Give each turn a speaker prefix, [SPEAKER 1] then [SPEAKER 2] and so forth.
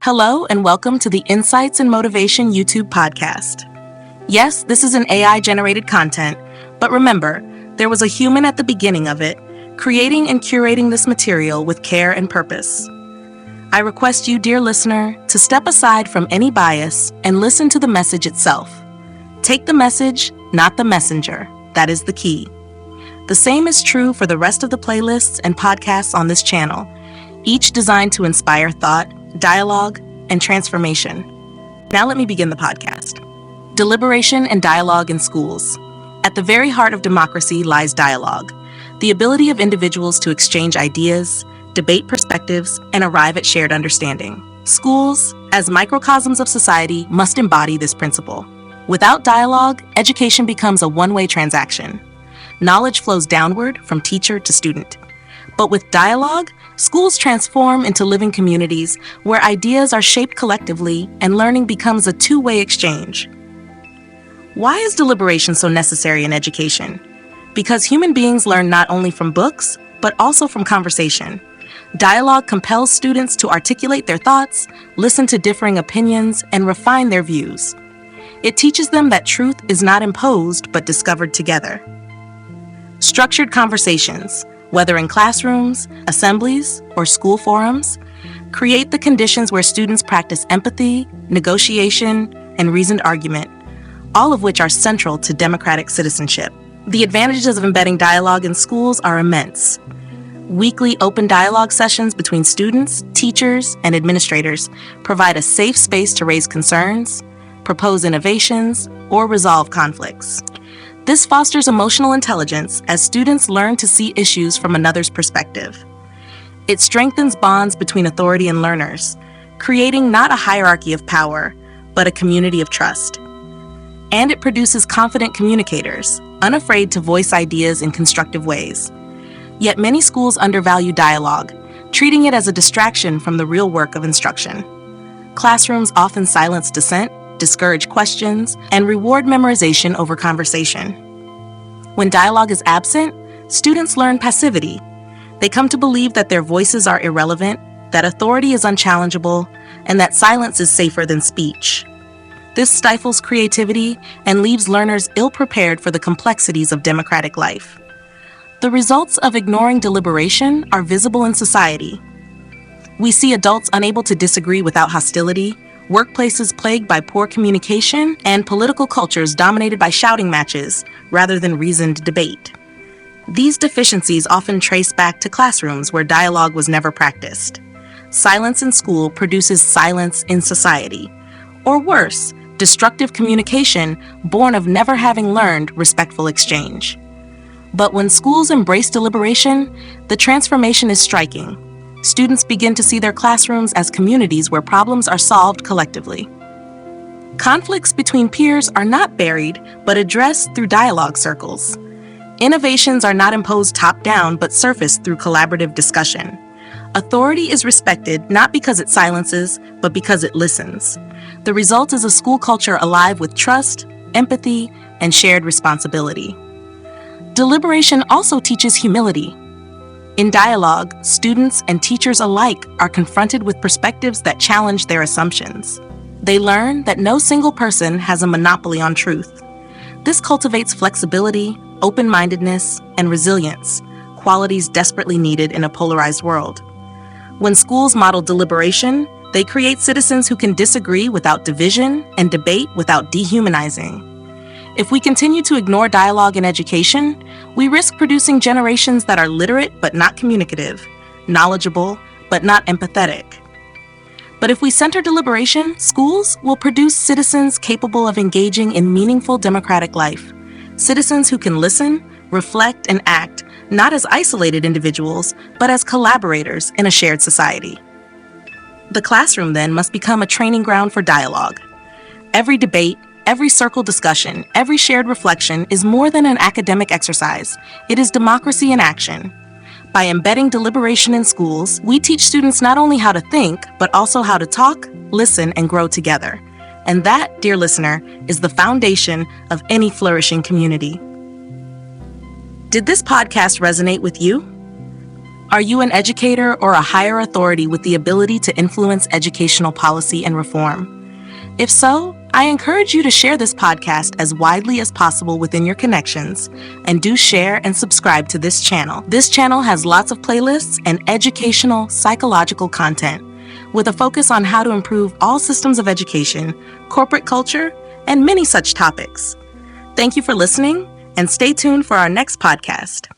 [SPEAKER 1] Hello and welcome to the Insights and Motivation YouTube podcast. Yes, this is an AI-generated content, but remember, there was a human at the beginning of it, creating and curating this material with care and purpose. I request you, dear listener, to step aside from any bias and listen to the message itself. Take the message, not the messenger. That is the key. The same is true for the rest of the playlists and podcasts on this channel, each designed to inspire thought, dialogue, and transformation. Now let me begin the podcast. Deliberation and dialogue in schools. At the very heart of democracy lies dialogue, the ability of individuals to exchange ideas, debate perspectives, and arrive at shared understanding. Schools, as microcosms of society, must embody this principle. Without dialogue, education becomes a one-way transaction. Knowledge flows downward from teacher to student. But with dialogue, schools transform into living communities where ideas are shaped collectively and learning becomes a two-way exchange. Why is deliberation so necessary in education? Because human beings learn not only from books, but also from conversation. Dialogue compels students to articulate their thoughts, listen to differing opinions, and refine their views. It teaches them that truth is not imposed, but discovered together. Structured conversations, whether in classrooms, assemblies, or school forums, create the conditions where students practice empathy, negotiation, and reasoned argument, all of which are central to democratic citizenship. The advantages of embedding dialogue in schools are immense. Weekly open dialogue sessions between students, teachers, and administrators provide a safe space to raise concerns, propose innovations, or resolve conflicts. This fosters emotional intelligence as students learn to see issues from another's perspective. It strengthens bonds between authority and learners, creating not a hierarchy of power, but a community of trust. And it produces confident communicators, unafraid to voice ideas in constructive ways. Yet many schools undervalue dialogue, treating it as a distraction from the real work of instruction. Classrooms often silence dissent, discourage questions, and reward memorization over conversation. When dialogue is absent, students learn passivity. They come to believe that their voices are irrelevant, that authority is unchallengeable, and that silence is safer than speech. This stifles creativity and leaves learners ill-prepared for the complexities of democratic life. The results of ignoring deliberation are visible in society. We see adults unable to disagree without hostility, workplaces plagued by poor communication, and political cultures dominated by shouting matches rather than reasoned debate. These deficiencies often trace back to classrooms where dialogue was never practiced. Silence in school produces silence in society. Or worse, destructive communication born of never having learned respectful exchange. But when schools embrace deliberation, the transformation is striking. Students begin to see their classrooms as communities where problems are solved collectively. Conflicts between peers are not buried, but addressed through dialogue circles. Innovations are not imposed top-down, but surfaced through collaborative discussion. Authority is respected not because it silences, but because it listens. The result is a school culture alive with trust, empathy, and shared responsibility. Deliberation also teaches humility. In dialogue, students and teachers alike are confronted with perspectives that challenge their assumptions. They learn that no single person has a monopoly on truth. This cultivates flexibility, open-mindedness, and resilience, qualities desperately needed in a polarized world. When schools model deliberation, they create citizens who can disagree without division and debate without dehumanizing. If we continue to ignore dialogue in education, we risk producing generations that are literate but not communicative, knowledgeable but not empathetic. But if we center deliberation, schools will produce citizens capable of engaging in meaningful democratic life. Citizens who can listen, reflect, and act not as isolated individuals, but as collaborators in a shared society. The classroom, then, must become a training ground for dialogue. Every debate, every circle discussion, every shared reflection is more than an academic exercise. It is democracy in action. By embedding deliberation in schools, we teach students not only how to think, but also how to talk, listen, and grow together. And that, dear listener, is the foundation of any flourishing community. Did this podcast resonate with you? Are you an educator or a higher authority with the ability to influence educational policy and reform? If so, I encourage you to share this podcast as widely as possible within your connections, and do share and subscribe to this channel. This channel has lots of playlists and educational, psychological content, with a focus on how to improve all systems of education, corporate culture, and many such topics. Thank you for listening, and stay tuned for our next podcast.